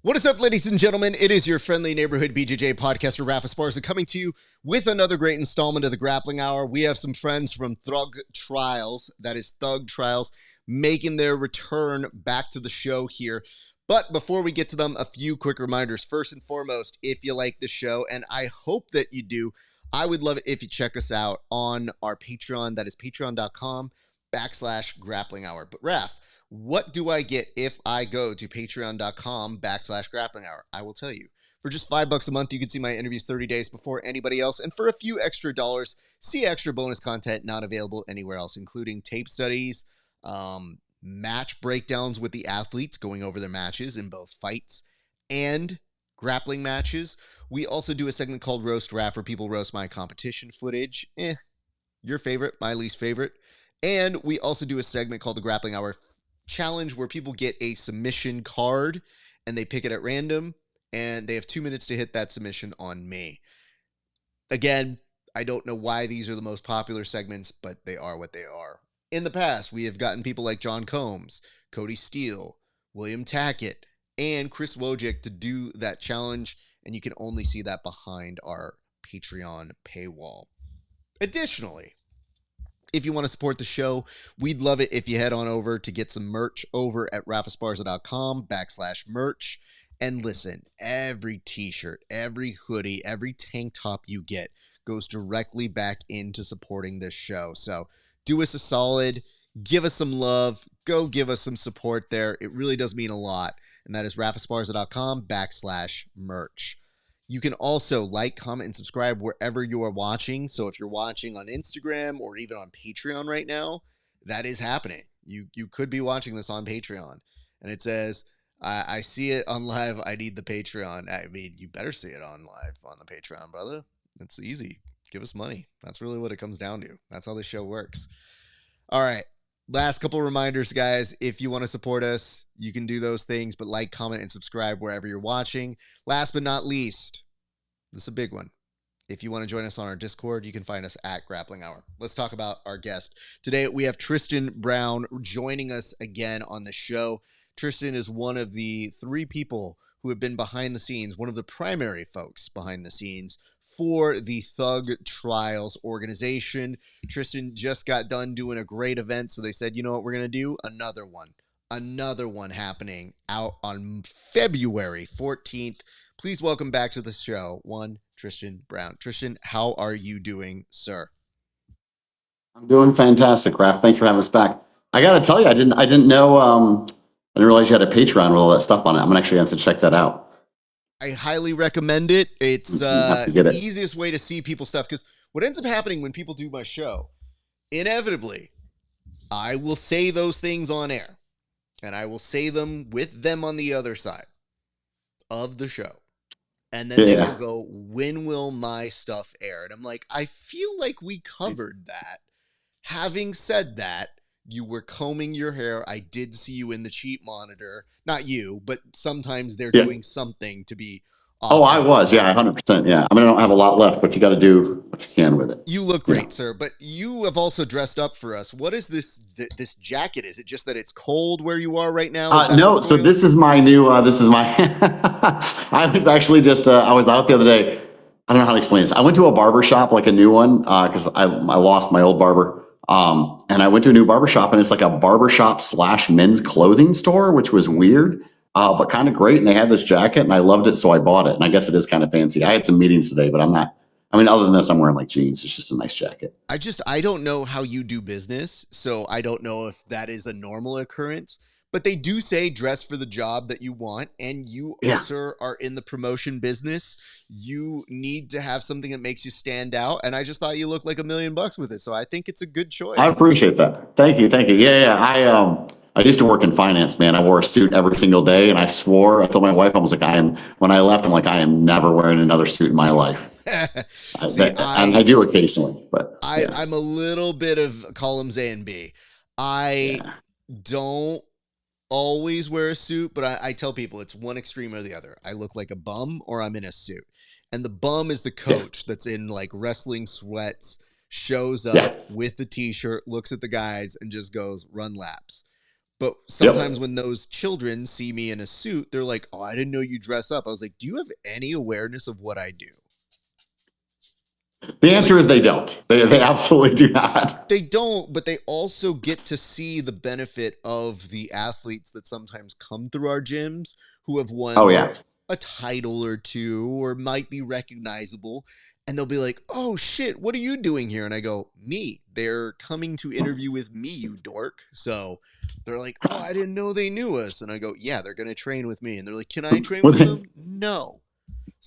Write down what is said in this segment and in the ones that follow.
What is up, ladies and gentlemen? It is your friendly neighborhood BJJ podcaster, Rafa Esparza, coming to you with another great installment of the Grappling Hour. We have some friends from Thug Trials, that is Thug Trials, making their return back to the show here. But before we get to them, a few quick reminders. First and foremost, if you like the show, and I hope that you do, I would love it if you check us out on our Patreon. That is patreon.com/Grappling Hour. But Raf, what do I get if I go to patreon.com/Grappling Hour? I will tell you. For just $5 a month, you can see my interviews 30 days before anybody else. And for a few extra dollars, see extra bonus content not available anywhere else, including tape studies, match breakdowns with the athletes going over their matches in both fights and grappling matches. We also do a segment called Roast Raf, where people roast my competition footage. Your favorite, my least favorite. And we also do a segment called the Grappling Hour Challenge, where people get a submission card and they pick it at random, and they have 2 minutes to hit that submission on me. Again, I don't know why these are the most popular segments, but they are what they are. In the past, we have gotten people like John Combs, Cody Steele, William Tackett, and Chris Wojcik to do that challenge, and you can only see that behind our Patreon paywall. Additionally, if you want to support the show, we'd love it if you head on over to get some merch over at rafasparza.com/merch. And listen, every t-shirt, every hoodie, every tank top you get goes directly back into supporting this show. So do us a solid, give us some love, go give us some support there. It really does mean a lot. And that is rafasparza.com/merch. You can also like, comment, and subscribe wherever you are watching. So if you're watching on Instagram or even on Patreon right now, that is happening. You could be watching this on Patreon. And it says, I see it on live. I need the Patreon. I mean, you better see it on live on the Patreon, brother. It's easy. Give us money. That's really what it comes down to. That's how this show works. All right. Last couple reminders, guys. If you want to support us, you can do those things, but like, comment, and subscribe wherever you're watching. Last but not least, this is a big one. If you want to join us on our Discord, you can find us at Grappling Hour. Let's talk about our guest. Today, we have Tristian Brown joining us again on the show. Tristian is one of the 3 people who have been behind the scenes, one of the primary folks behind the scenes for the Thug Trials organization. Tristian just got done doing a great event, so they said, you know what we're going to do? Another one happening out on February 14th. Please welcome back to the show, Tristian Brown. Tristian, how are you doing, sir? I'm doing fantastic, Raph. Thanks for having us back. I got to tell you, I didn't know, I didn't realize you had a Patreon with all that stuff on it. I'm actually going to check that out. I highly recommend it. It's the easiest way to see people's stuff, because what ends up happening when people do my show, inevitably, I will say those things on air, and I will say them with them on the other side of the show. And then they will go, when will my stuff air? And I'm like, I feel like we covered that. Having said that, you were combing your hair. I did see you in the cheat monitor. Not you, but sometimes they're doing something to be off. Oh, I was. Yeah, 100%. Yeah. I mean, I don't have a lot left, but you got to do what you can with it. You look great, sir. But you have also dressed up for us. What is this jacket? Is it just that it's cold where you are right now? No. So this is my new, this is my, I was actually just, I was out the other day. I don't know how to explain this. I went to a barber shop, like a new one, because I lost my old barber. And I went to a new barbershop, and it's like a barbershop / men's clothing store, which was weird, but kind of great. And they had this jacket, and I loved it, so I bought it. And I guess it is kind of fancy. I had some meetings today, but I'm not. I mean, other than this, I'm wearing like jeans. It's just a nice jacket. I don't know how you do business, so I don't know if that is a normal occurrence. But they do say dress for the job that you want, and you, sir, are in the promotion business. You need to have something that makes you stand out, and I just thought you looked like $1 million with it, so I think it's a good choice. I appreciate that. Thank you. Yeah. I used to work in finance, man. I wore a suit every single day, and I told my wife, I was like, when I left, I'm like, I am never wearing another suit in my life. I do occasionally, but I'm a little bit of columns A and B. I don't always wear a suit, but I tell people it's one extreme or the other. I look like a bum or I'm in a suit. And the bum is the coach that's in like wrestling sweats, shows up with the t-shirt, looks at the guys and just goes, run laps. But sometimes Yep. when those children see me in a suit, they're like, "Oh, I didn't know you dress up." I was like, "Do you have any awareness of what I do?" The answer Like is they don't. They they absolutely do not. they don't, but they also get to see the benefit of the athletes that sometimes come through our gyms who have Oh won yeah. a title or two or might be recognizable. And they'll be like, "Oh shit, what are you doing here?" And I go, "Me. They're coming to interview with me, you dork." So they're like, "Oh, I didn't know they knew us." And I go, "Yeah, they're going to train with me." And they're like, "Can I train Well, with them?" No.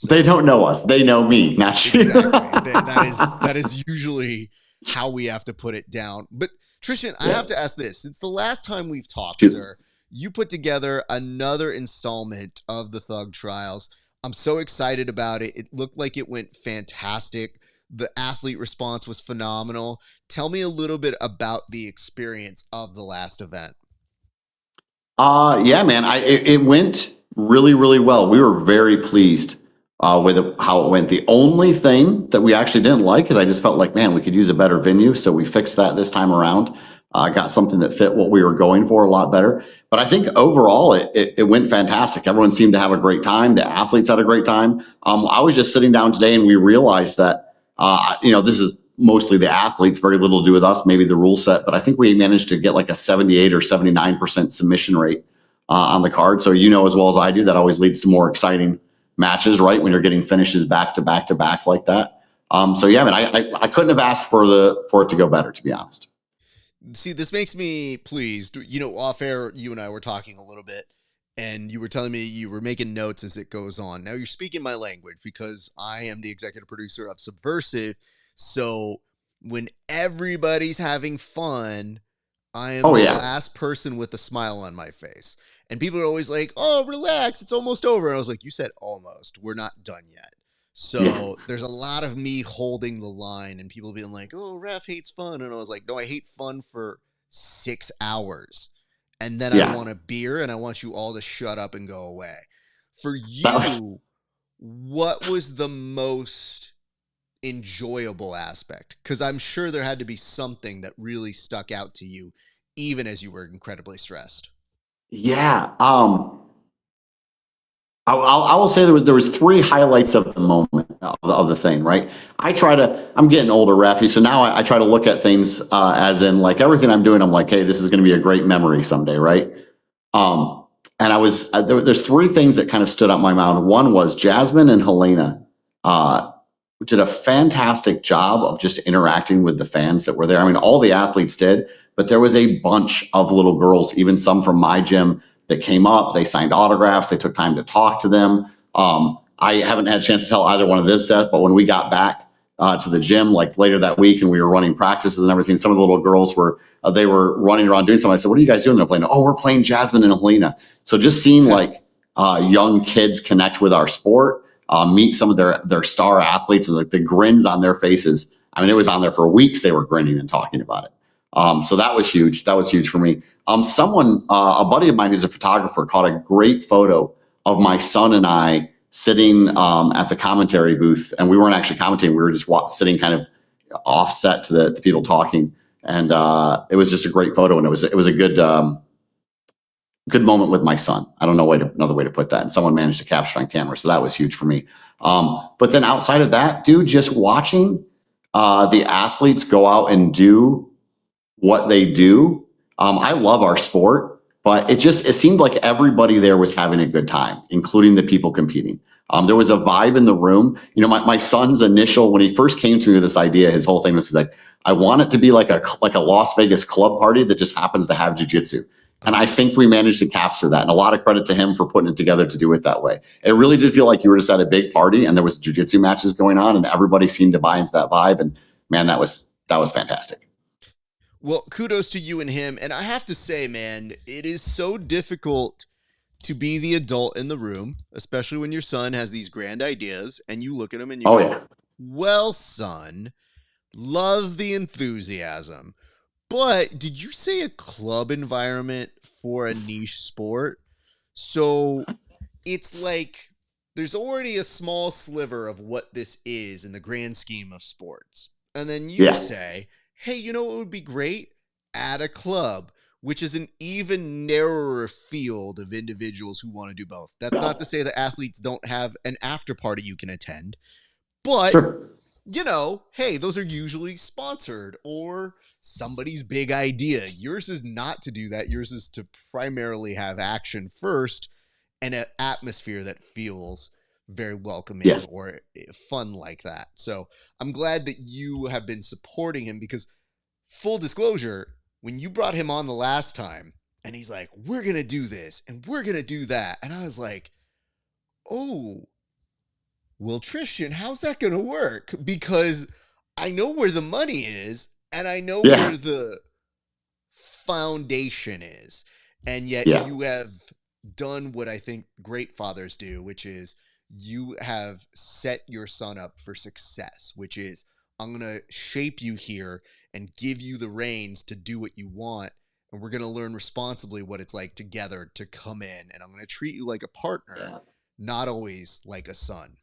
they So don't know us. They know me, not you. exactly. That is usually how we have to put it down. But Tristan, I have Yeah. to ask this. Since the last time we've talked, Shoot. sir, you put together another installment of the Thug Trials. I'm so excited about it. It looked like it went fantastic. The athlete response was phenomenal. Tell me a little bit about the experience of the last event. Yeah, man. It went really, really well. We were very pleased with how it went. The only thing that we actually didn't like is I just felt like, man, we could use a better venue. So we fixed that this time around. Got something that fit what we were going for a lot better. But I think overall it went fantastic. Everyone seemed to have a great time. The athletes had a great time. I was just sitting down today and we realized that, this is mostly the athletes, very little to do with us, maybe the rule set, but I think we managed to get like a 78 or 79% submission rate on the card. So, as well as I do, that always leads to more exciting matches, right? When you're getting finishes back to back to back like that. So yeah, man, I couldn't have asked for it to go better, to be honest. See, this makes me pleased. Off air, you and I were talking a little bit, and you were telling me you were making notes as it goes on. Now you're speaking my language because I am the executive producer of Subversive. So when everybody's having fun, I am Oh the yeah. last person with a smile on my face. And people are always like, "Oh, relax, it's almost over." And I was like, "You said almost. We're not done yet." Yeah. So there's a lot of me holding the line and people being like, "Oh, ref hates fun." And I was like, "No, I hate fun for 6 hours. And then I Yeah. want a beer and I want you all to shut up and go away." For That was you, what was the most enjoyable aspect? Because I'm sure there had to be something that really stuck out to you, even as you were incredibly stressed. yeah. I will say there was three highlights of the moment of the thing, right? I'm getting older, Rafi, so now I try to look at things as in like everything I'm doing. I'm like, hey, this is going to be a great memory someday, right? Um, and there's three things that kind of stood out in my mind. One was Jasmine and Helena uh, did a fantastic job of just interacting with the fans that were there. I mean, all the athletes did, but there was a bunch of little girls, even some from my gym, that came up. They signed autographs. They took time to talk to them. I haven't had a chance to tell either one of them, Seth, but when we got back to the gym like later that week and we were running practices and everything, some of the little girls they were running around doing something. I said, "What are you guys doing?" They're playing. "Oh, we're playing Jasmine and Helena." So just seeing like young kids connect with our sport, meet some of their star athletes with like the grins on their faces. I mean, it was on there for weeks. They were grinning and talking about it. So that was huge. That was huge for me. A buddy of mine who's a photographer, caught a great photo of my son and I sitting at the commentary booth, and we weren't actually commentating. We were just sitting kind of offset to the people talking, and it was just a great photo. And it was a good moment with my son. I don't know another way to put that. And someone managed to capture it on camera. So that was huge for me. But then outside of that, dude, just watching the athletes go out and do what they do. I love our sport, but it seemed like everybody there was having a good time, including the people competing. There was a vibe in the room. My son's initial, when he first came to me with this idea, his whole thing was like, "I want it to be like a Las Vegas club party that just happens to have jujitsu." And I think we managed to capture that. And a lot of credit to him for putting it together to do it that way. It really did feel like you were just at a big party and there was jujitsu matches going on and everybody seemed to buy into that vibe. And man, that was fantastic. Well, kudos to you and him. And I have to say, man, it is so difficult to be the adult in the room, especially when your son has these grand ideas and you look at him and you Oh go, yeah. "Well, son, love the enthusiasm. But did you say a club environment for a niche sport?" So it's like there's already a small sliver of what this is in the grand scheme of sports. And then you Yeah. say, "Hey, you know what would be great? At a club which is an even narrower field of individuals who want to do both. That's not to say that athletes don't have an after party you can attend, but Sure. hey, those are usually sponsored or somebody's big idea. Yours is not to do that. Yours is to primarily have action first and an atmosphere that feels very welcoming Yes. or fun like that. So I'm glad that you have been supporting him because, full disclosure, when you brought him on the last time and he's like, we're going to do this and we're going to do that. And I was like, oh, well, Tristan, how's that going to work? Because I know where the money is and I know Yeah. where the foundation is. And yet Yeah. you have done what I think great fathers do, which is you have set your son up for success, which is I'm going to shape you here and give you the reins to do what you want. And we're going to learn responsibly what it's like together to come in. And I'm going to treat you like a partner, not always like a son.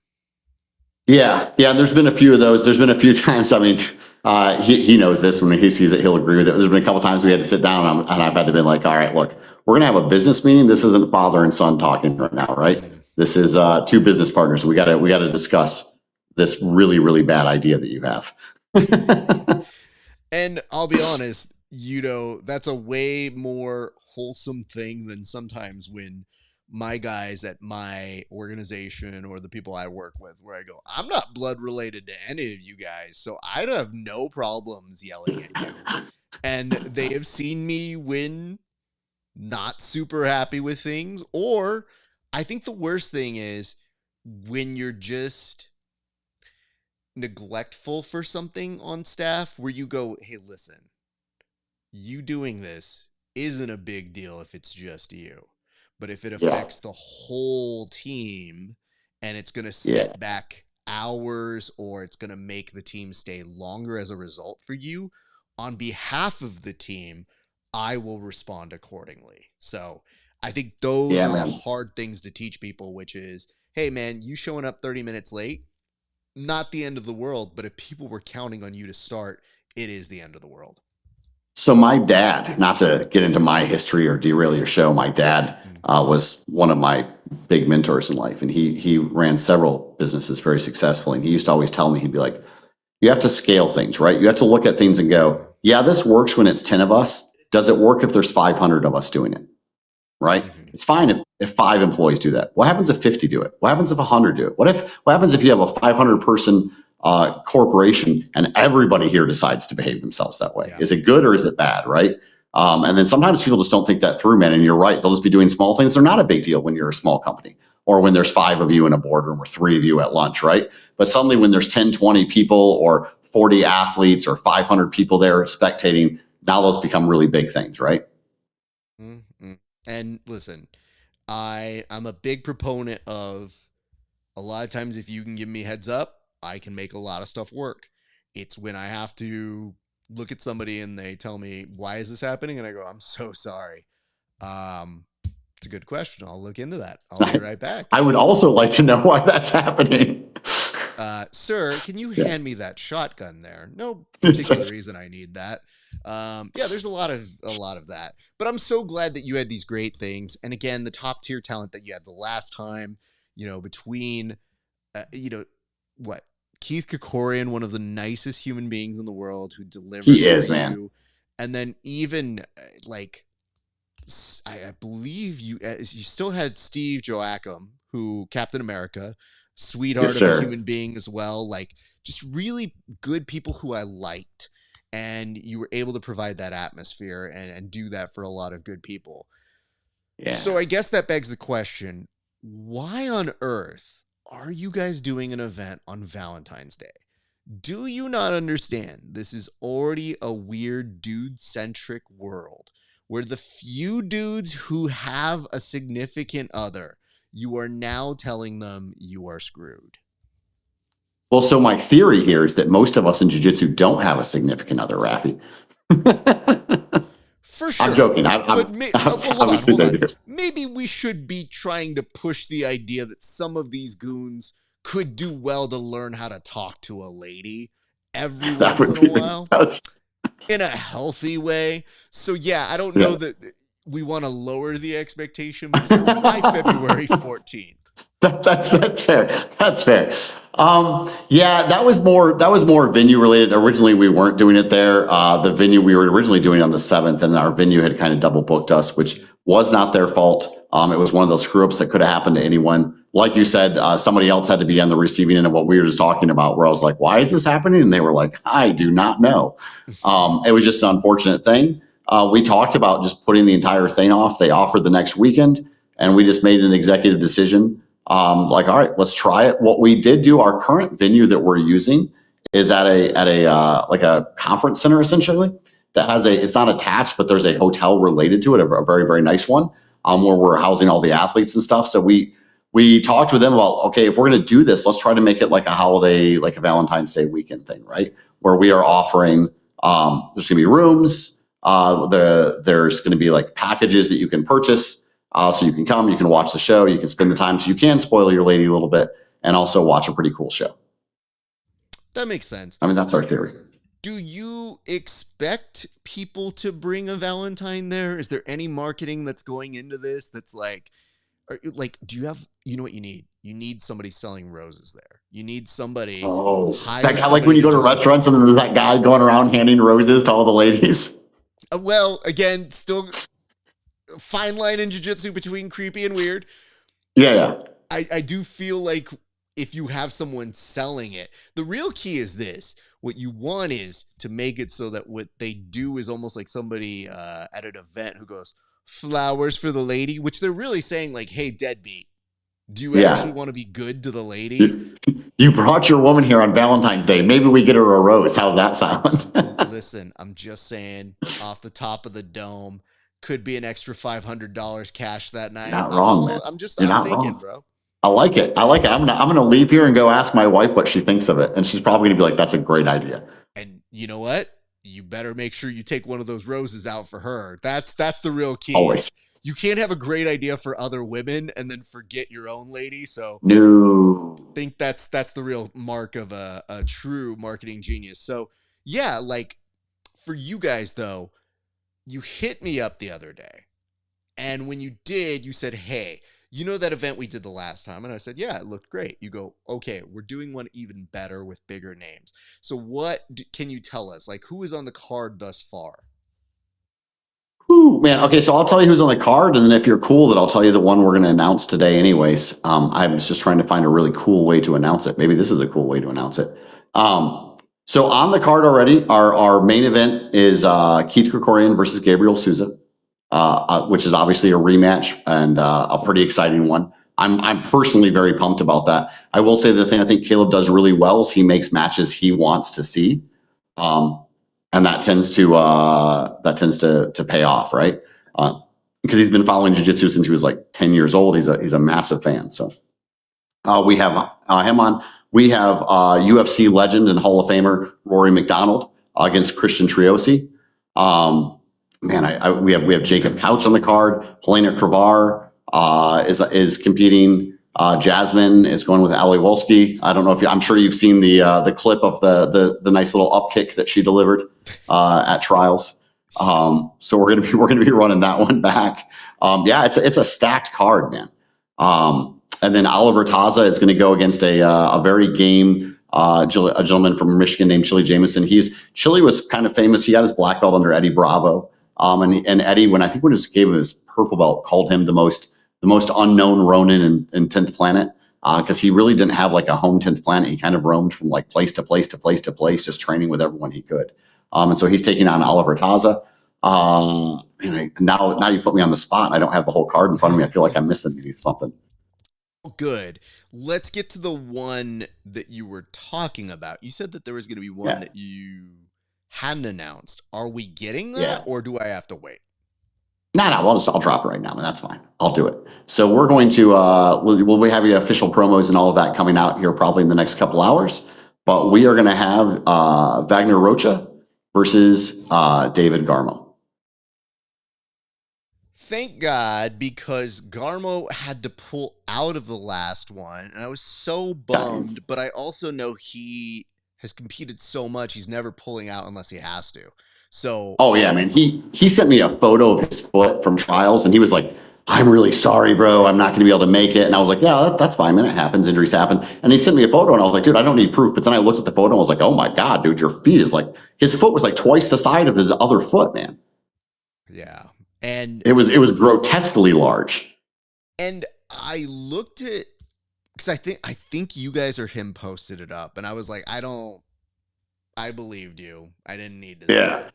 Yeah, yeah. There's been a few of those. There's been a few times. I mean, he knows this. When he sees it, he'll agree with it. There's been a couple times we had to sit down, and I've had to be like, "All right, look, we're gonna have a business meeting. This isn't father and son talking right now, right? This is two business partners. We gotta discuss this really, really bad idea that you have." And I'll be honest, that's a way more wholesome thing than sometimes when my guys at my organization or the people I work with, where I go, I'm not blood related to any of you guys, so I'd have no problems yelling at you. And they have seen me when not super happy with things, or I think the worst thing is when you're just neglectful for something on staff where you go, hey, listen, you doing this isn't a big deal if it's just you. But if it affects the whole team and it's going to set back hours or it's going to make the team stay longer as a result for you, on behalf of the team, I will respond accordingly. So I think those are the hard things to teach people, which is, hey, man, you showing up 30 minutes late, not the end of the world, but if people were counting on you to start, it is the end of the world. So my dad, not to get into my history or derail your show, my dad was one of my big mentors in life, and he ran several businesses very successfully. And he used to always tell me, he'd be like, "You have to scale things, right? You have to look at things and go, yeah, this works when it's 10 of us. Does it work if there's 500 of us doing it? Right? It's fine if 5 employees do that. What happens if 50 do it? What happens if 100 do it? What happens if you have a 500 person corporation and everybody here decides to behave themselves that way? Is it good or is it bad? Right? And then sometimes people just don't think that through, man. And you're right. They'll just be doing small things. They're not a big deal when you're a small company or when there's 5 of you in a boardroom or 3 of you at lunch, right? But suddenly when there's 10, 20 people or 40 athletes or 500 people there spectating, now those become really big things, right? Mm-hmm. And listen, I'm a big proponent of a lot of times if you can give me heads up, I can make a lot of stuff work. It's when I have to look at somebody and they tell me, why is this happening? And I go, I'm so sorry. It's a good question. I'll look into that. I'll be right back. I would also like to know why that's happening. Sir, can you hand me that shotgun there? No particular reason I need that. There's a lot of that. But I'm so glad that you had these great things. And again, the top tier talent that you had the last time, between, Keith Kokorian, one of the nicest human beings in the world who delivers. He is, man. And then even I believe you still had Steve Joachim, who Captain America, sweetheart of a human being as well. Like just really good people who I liked. And you were able to provide that atmosphere and do that for a lot of good people. Yeah. So I guess that begs the question, why on earth are you guys doing an event on Valentine's Day? Do you not understand this is already a weird dude-centric world where the few dudes who have a significant other, you are now telling them you are screwed? Well, so my theory here is that most of us in jiu-jitsu don't have a significant other, Rafi. For sure. I'm joking. Hold on. Maybe we should be trying to push the idea that some of these goons could do well to learn how to talk to a lady every once in a while. in a healthy way. So yeah, I don't know Yeah. that we want to lower the expectation, but still by February 14th. That's fair. That's fair. Yeah, that was more venue related. Originally, we weren't doing it there. The venue we were originally doing on the 7th, and our venue had kind of double booked us, which was not their fault. It was one of those screw ups that could have happened to anyone. Like you said, somebody else had to be on the receiving end of what we were just talking about. Where I was like, "Why is this happening?" And they were like, "I do not know." It was just an unfortunate thing. We talked about just putting the entire thing off. They offered the next weekend, and we just made an executive decision. Like, all right, let's try it. What we did do, our current venue that we're using is at a like a conference center essentially that has it's not attached, but there's a hotel related to it, a very, very nice one, where we're housing all the athletes and stuff. So we talked with them about, okay, if we're going to do this, let's try to make it like a holiday, like a Valentine's Day weekend thing, right? Where we are offering, there's going to be rooms, there's going to be like packages that you can purchase. So you can come, you can watch the show, you can spend the time, so you can spoil your lady a little bit and also watch a pretty cool show. That makes sense. I mean, that's our theory. Do you expect people to bring a Valentine there? Is there any marketing that's going into this that's like, do you have, you know what you need? You need somebody selling roses there. You need somebody. Oh, that guy, like when you go to restaurants and there's that guy going around handing roses to all the ladies. Well, again, still fine line in jiu-jitsu between creepy and weird. Yeah. I do feel like if you have someone selling it, the real key is this. What you want is to make it so that what they do is almost like somebody at an event who goes, flowers for the lady, which they're really saying like, hey, deadbeat, do you actually want to be good to the lady? You brought your woman here on Valentine's Day. Maybe we get her a rose. How's that sound? Listen, I'm just saying, off the top of the dome, could be an extra $500 cash that night. You're not wrong, man. I'm just You're thinking, wrong. bro. I like it. I'm gonna leave here and go ask my wife what she thinks of it, and she's probably gonna be like, "That's a great idea." And you know what? You better make sure you take one of those roses out for her. That's the real key. Always. You can't have a great idea for other women and then forget your own lady. So no, I think that's the real mark of a true marketing genius. So yeah, like for you guys though, you hit me up the other day. And when you did, you said, hey, you know that event we did the last time? And I said, yeah, it looked great. You go, okay, we're doing one even better with bigger names. So what can you tell us? Like, who is on the card thus far? Ooh, man. Okay, so I'll tell you who's on the card, and then if you're cool, that I'll tell you the one we're going to announce today. Anyways, I was just trying to find a really cool way to announce it. Maybe this is a cool way to announce it. So on the card already, our main event is Keith Krikorian versus Gabriel Souza, which is obviously a rematch and a pretty exciting one. I'm personally very pumped about that. I will say the thing I think Caleb does really well is he makes matches he wants to see. And that tends to pay off, right? Because he's been following jiu-jitsu since he was like 10 years old. He's a massive fan. So we have him on. We have UFC legend and Hall of Famer Rory McDonald against Christian Triosi. We have Jacob Couch on the card. Helena Kravar is competing. Jasmine is going with Ali Wolski. I don't know if I'm sure you've seen the clip of the nice little up kick that she delivered at Trials. So we're gonna be running that one back. It's a stacked card, man. And then Oliver Taza is going to go against a very game a gentleman from Michigan named Chili Jameson. Chili was kind of famous. He had his black belt under Eddie Bravo. And Eddie, when he gave him his purple belt, called him the most unknown Ronin in 10th Planet, because he really didn't have like a home 10th Planet. He kind of roamed from like place to place to place to place, just training with everyone he could. And so he's taking on Oliver Taza. Now you put me on the spot. I don't have the whole card in front of me. I feel like I'm missing something. Good. Let's get to the one that you were talking about. You said that there was going to be one that you hadn't announced. Are we getting that, or do I have to wait? No, I'll drop it right now, and that's fine. I'll do it. So we're going to we'll have the official promos and all of that coming out here probably in the next couple hours. But we are going to have Wagner Rocha versus David Garmo. Thank God, because Garmo had to pull out of the last one, and I was so bummed. But I also know he has competed so much, he's never pulling out unless he has to. So Oh yeah, man. He sent me a photo of his foot from trials, and he was like, "I'm really sorry, bro. I'm not going to be able to make it." And I was like, "Yeah, that's fine, man. It happens. Injuries happen." And he sent me a photo, and I was like, "Dude, I don't need proof." But then I looked at the photo, and I was like, "Oh my god, dude, your feet is like his foot was like twice the size of his other foot, man. yeah, and It was grotesquely large." and I looked at because I think you guys or him posted it up, and I was like, I believed you. I didn't need to see Yeah, it.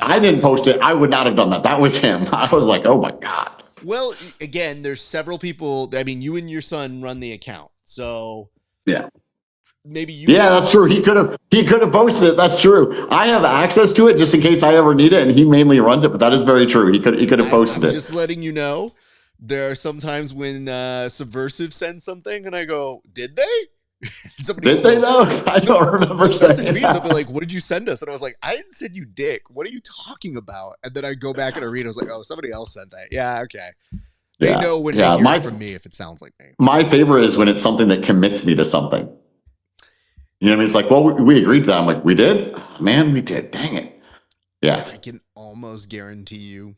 I didn't post it. I would not have done that. That was him. I was like, "Oh my god." Well, again, there's several people. I mean, you and your son run the account, so Yeah. maybe you Yeah, guys that's true. post it. He could have posted it. That's true. I have access to it just in case I ever need it, and he mainly runs it. But that is very true. He could have posted I'm it. just letting you know. There are some times when Subversive sends something, and I go, "Did they?" Somebody will Did they go, though? I no, don't remember they'll message saying me and they'll be that. like, "What did you send us?" And I was like, "I didn't send you dick. What are you talking about?" And then I go back and I read. I was like, "Oh, somebody else sent that." Yeah, okay. They Yeah, know when they yeah. hear it My from me if it sounds like me. my favorite is when it's something that commits me to something. You know what I mean? It's like, well, we agreed to that. I'm like, we did, man, we did. Dang it. Yeah. I can almost guarantee you,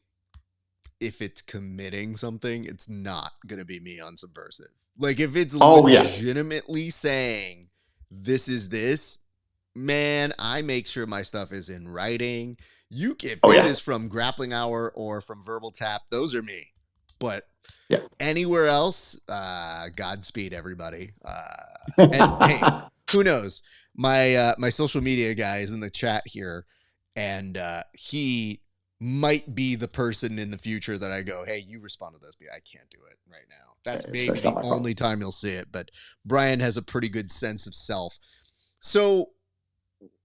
if it's committing something, it's not gonna be me on Subversive. Like if it's Oh yeah. legitimately saying this is this, man, I make sure my stuff is in writing. If Oh it yeah. is from Grappling Hour or from Verbal Tap, those are me. But Yeah. anywhere else, Godspeed, everybody. And hey, who knows? My social media guy is in the chat here, and he might be the person in the future that I go, hey, you respond to this, but I can't do it right now. That's maybe It's not the my problem. only time you'll see it. But Brian has a pretty good sense of self. So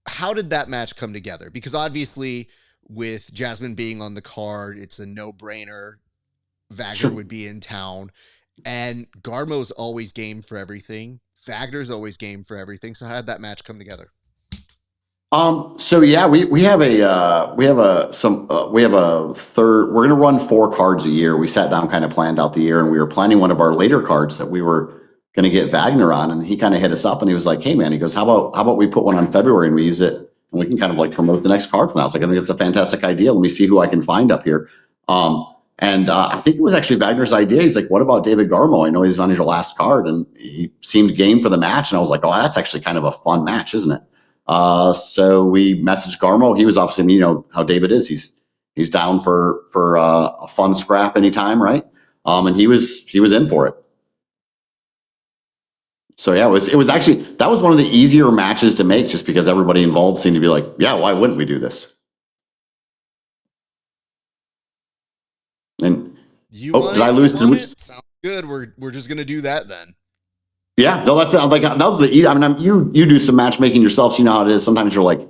how did that match come together? Because obviously, with Jasmine being on the card, it's a no-brainer. Wagner Sure. would be in town, and Garmo's always game for everything. Wagner's always game for everything. So how did that match come together? So yeah, we have a third. We're gonna run 4 cards a year. We sat down, kind of planned out the year, and we were planning one of our later cards that we were gonna get Wagner on, and he kind of hit us up, and he was like, "Hey man," he goes, "How about we put one on February and we use it, and we can kind of like promote the next card from that." I was like, "I think it's a fantastic idea. Let me see who I can find up here." And I think it was actually Wagner's idea. He's like, "What about David Garmo? I know he's on your last card," and he seemed game for the match, and I was like, "Oh, that's actually kind of a fun match, isn't it?" So we messaged Garmo. He was obviously, you know how David is. He's down for a fun scrap anytime, right? And he was in for it. So yeah, it was actually, that was one of the easier matches to make, just because everybody involved seemed to be like, yeah, why wouldn't we do this? And You oh, want did I it? You lose? Did want we? it? Sounds good. We're just gonna do that then. Yeah, no, that's like that was the. I mean, you do some matchmaking yourself, so you know how it is. Sometimes you're like,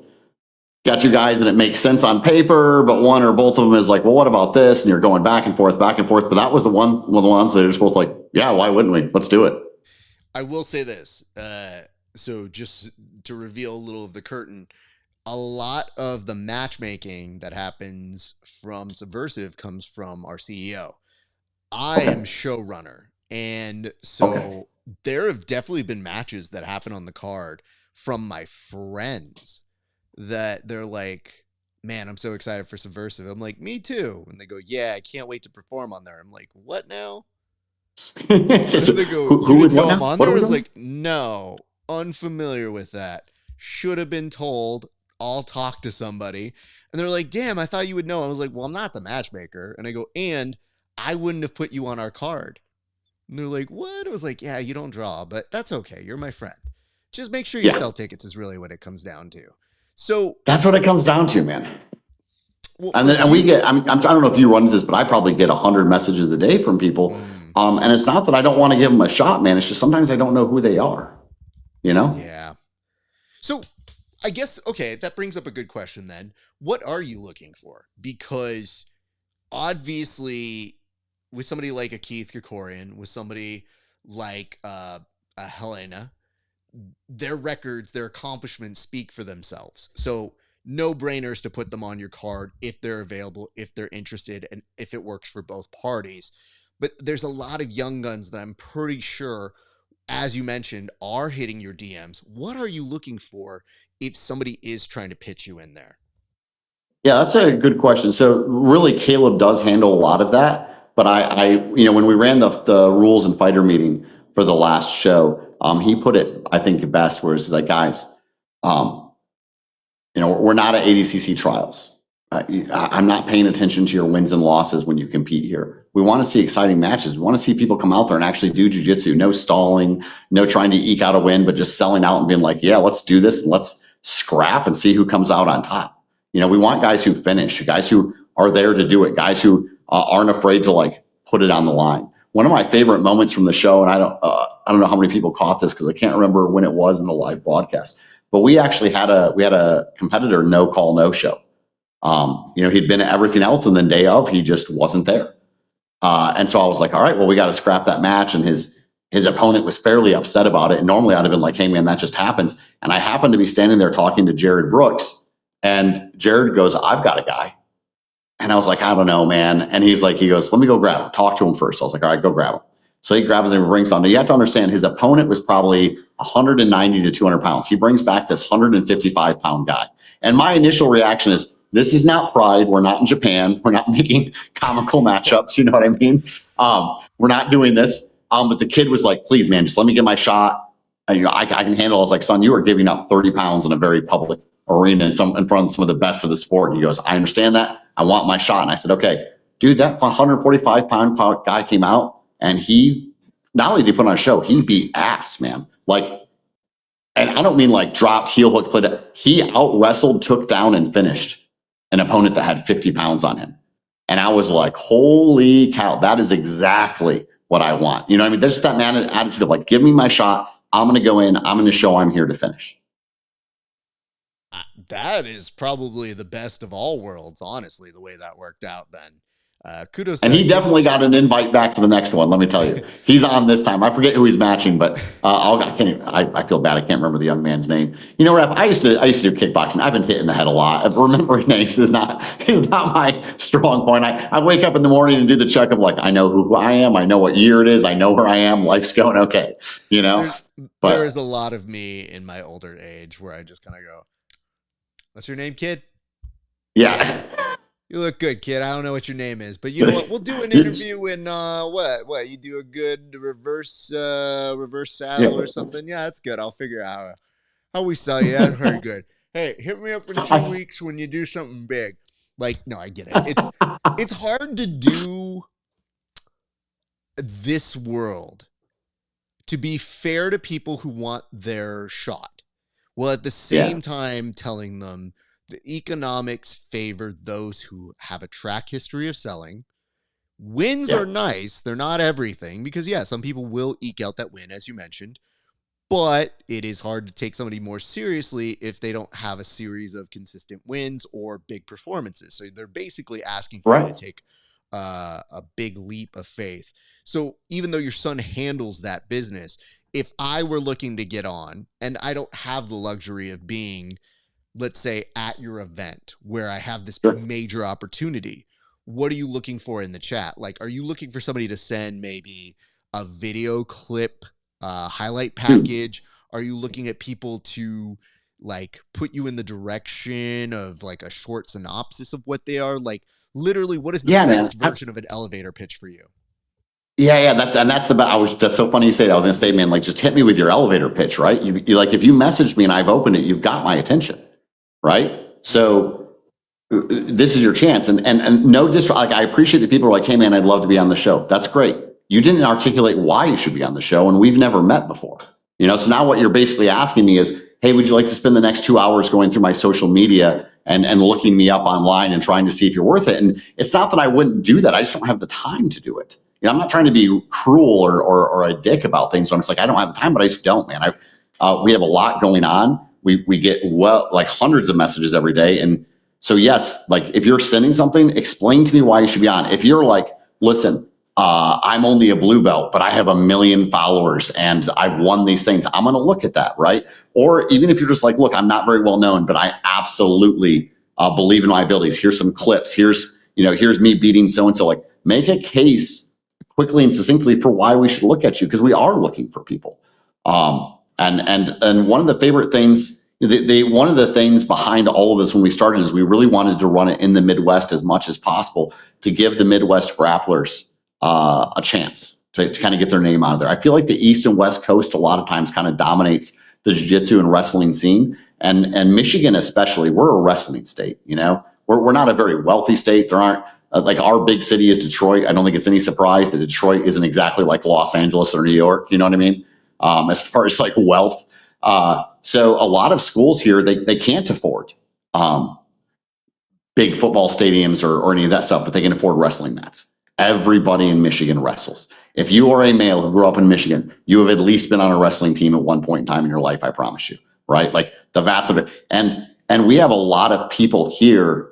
got you guys, and it makes sense on paper, but one or both of them is like, well, what about this? And you're going back and forth, back and forth. But that was one of the ones that are just both like, yeah, why wouldn't we? Let's do it. I will say this. So just to reveal a little of the curtain, a lot of the matchmaking that happens from Subversive comes from our CEO. I Okay. am showrunner. And Okay. so there have definitely been matches that happen on the card from my friends that they're like, man, I'm so excited for Subversive. I'm like, me too. And they go, yeah, I can't wait to perform on there. I'm like, what now? It's just, And they go, who you with didn't what know I'm now? on What there? are I we was doing? like, no, unfamiliar with that. Should have been told. I'll talk to somebody. And they're like, damn, I thought you would know. I was like, well, I'm not the matchmaker. And I go, and I wouldn't have put you on our card. And they're like, what? I was like, yeah, you don't draw, but that's okay. You're my friend. Just make sure you Yeah, sell tickets is really what it comes down to. So, that's what it comes down to, man. well, And for then, and we you, get, I don't know if you run into this, but I probably get 100 messages a day from people. mm, And it's not that I don't want to give them a shot, man. It's just sometimes I don't know who they are, you know? yeah. So I guess, okay, that brings up a good question then. What are you looking for? Because obviously, with somebody like a Keith Krikorian, with somebody like a Helena, their records, their accomplishments speak for themselves. So no brainers to put them on your card if they're available, if they're interested, and if it works for both parties. But there's a lot of young guns that I'm pretty sure, as you mentioned, are hitting your DMs. What are you looking for if somebody is trying to pitch you in there? Yeah, that's a good question. So really, Caleb does handle a lot of that. But when we ran the rules and fighter meeting for the last show, he put it, I think, best, where it's like, guys, um, we're not at ADCC trials. I'm not paying attention to your wins and losses when you compete here. We want to see exciting matches. We want to see people come out there and actually do jujitsu. No stalling, no trying to eke out a win, but just selling out and being like, yeah, let's do this and let's scrap and see who comes out on top. We want guys who finish, guys who are there to do it, guys who aren't afraid to like put it on the line. One of my favorite moments from the show, and I don't know how many people caught this because I can't remember when it was in the live broadcast, but we actually had a competitor no call, no show. He'd been at everything else, and then day of, he just wasn't there. And so I was like, all right, well, we got to scrap that match. And his opponent was fairly upset about it. And normally I'd have been like, hey, man, that just happens. And I happened to be standing there talking to Jared Brooks. And Jared goes, I've got a guy. And I was like, I don't know, man. And he goes, let me go grab him. Talk to him first. I was like, all right, go grab him. So he grabs him and brings on. Now you have to understand, his opponent was probably 190 to 200 pounds. He brings back this 155-pound guy. And my initial reaction is, this is not Pride. We're not in Japan. We're not making comical matchups. You know what I mean? We're not doing this. But the kid was like, please, man, just let me get my shot. I can handle it. I was like, son, you are giving up 30 pounds in a very public arena in front of some of the best of the sport. And he goes, I understand that. I want my shot. And I said, okay, dude, that 145-pound guy came out, and he, not only did he put on a show, he beat ass, man. And I don't mean like dropped, heel hook, played that. He out wrestled, took down, and finished an opponent that had 50 pounds on him. And I was like, holy cow, that is exactly what I want. You know what I mean? There's that man attitude of like, give me my shot. I'm going to go in. I'm going to show I'm here to finish. That is probably the best of all worlds, honestly, the way that worked out then. Kudos. And he definitely got an invite back to the next one. Let me tell you, he's on this time. I forget who he's matching, but I feel bad. I can't remember the young man's name. Ref, I used to do kickboxing. I've been hit in the head a lot. Remembering names is not my strong point. I wake up in the morning and do the check of like, I know who I am. I know what year it is. I know where I am. Life's going okay. There is a lot of me in my older age where I just kind of go, what's your name, kid? Yeah. You look good, kid. I don't know what your name is, but you know what? We'll do an interview in what? You do a good reverse saddle or something? Yeah, that's good. I'll figure out how we sell you. That's very good. Hey, hit me up in 2 weeks when you do something big. No, I get it. It's hard to do this world to be fair to people who want their shot, while at the same time telling them the economics favor those who have a track history of selling. Wins are nice. They're not everything because, some people will eke out that win, as you mentioned. But it is hard to take somebody more seriously if they don't have a series of consistent wins or big performances. So they're basically asking for you to take a big leap of faith. So even though your son handles that business, if I were looking to get on and I don't have the luxury of being, let's say, at your event where I have this major opportunity, what are you looking for in the chat? Like, are you looking for somebody to send maybe a video clip, highlight package? Are you looking at people to like put you in the direction of like a short synopsis of what they are? Like, literally, what is the best version of an elevator pitch for you? Yeah, that's so funny you say that. I was gonna say, man, like, just hit me with your elevator pitch, right? You like, if you messaged me and I've opened it, you've got my attention. Right. So this is your chance. And no disrespect. Like, I appreciate that people are like, hey, man, I'd love to be on the show. That's great. You didn't articulate why you should be on the show, and we've never met before. So now what you're basically asking me is, hey, would you like to spend the next 2 hours going through my social media and looking me up online and trying to see if you're worth it? And it's not that I wouldn't do that. I just don't have the time to do it. I'm not trying to be cruel or a dick about things. So I'm just like, I don't have the time, but I just don't, man. We have a lot going on. We get like hundreds of messages every day. And so, yes, like if you're sending something, explain to me why you should be on. If you're like, listen, I'm only a blue belt, but I have 1 million followers and I've won these things, I'm going to look at that. Right. Or even if you're just like, look, I'm not very well known, but I absolutely believe in my abilities. Here's some clips. Here's me beating so-and-so. Like, make a case quickly and succinctly for why we should look at you, because we are looking for people. And one of the favorite things, one of the things behind all of this when we started is we really wanted to run it in the Midwest as much as possible to give the Midwest grapplers a chance to kind of get their name out of there. I feel like the East and West Coast a lot of times kind of dominates the jiu-jitsu and wrestling scene, and Michigan especially. We're a wrestling state, you know. We're not a very wealthy state. There aren't like our big city is Detroit. I don't think it's any surprise that Detroit isn't exactly like Los Angeles or New York. You know what I mean? As far as like wealth. So a lot of schools here, they can't afford big football stadiums or any of that stuff, but they can afford wrestling mats. Everybody in Michigan wrestles. If you are a male who grew up in Michigan, you have at least been on a wrestling team at one point in time in your life, I promise you, right? Like the vast majority. And we have a lot of people here.